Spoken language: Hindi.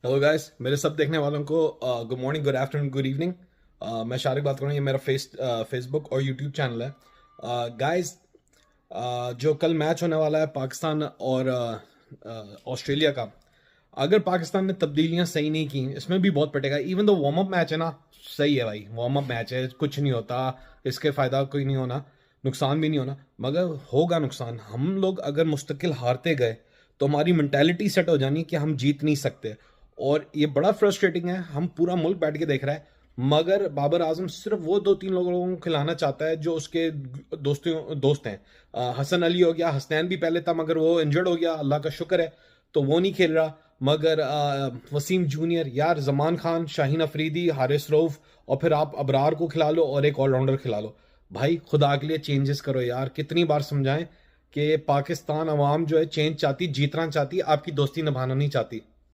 हेलो गाइस, मेरे सब देखने वालों को good morning, good afternoon, good evening. मैं शारिक बात कर रहा हूँ। ये मेरा फेसबुक और यूट्यूब चैनल है। गाइस, जो कल मैच होने वाला है पाकिस्तान और ऑस्ट्रेलिया का, अगर पाकिस्तान ने तब्दीलियां सही नहीं की, इसमें भी बहुत पटेगा। इवन दो वार्म अप मैच है ना, सही है भाई, वार्म अप मैच है, कुछ नहीं होता, इसके फायदा कोई नहीं होना, नुकसान भी नहीं होना। मगर होगा नुकसान। हम लोग अगर मुस्तकिल हारते गए तो हमारी मेंटालिटी सेट हो जानी कि हम जीत नहीं सकते। और ये बड़ा फ्रस्ट्रेटिंग है। हम पूरा मुल्क बैठ के देख रहा है, मगर बाबर आजम सिर्फ वो दो तीन लोगों को खिलाना चाहता है जो उसके दोस्त हैं। हसन अली हो गया, हसनैन भी पहले था मगर वो इंजर्ड हो गया, अल्लाह का शुक्र है, तो वो नहीं खेल रहा। मगर वसीम जूनियर, यार जमान खान, शाहीन अफरीदी, हारिस रऊफ, और फिर आप अबरार को खिला लो और एक ऑलराउंडर खिला लो। भाई खुदा के लिए चेंजेस करो यार। कितनी बार समझाएं कि पाकिस्तान अवाम जो है चेंज चाहती, जीतना चाहती, आपकी दोस्ती निभाना नहीं चाहती।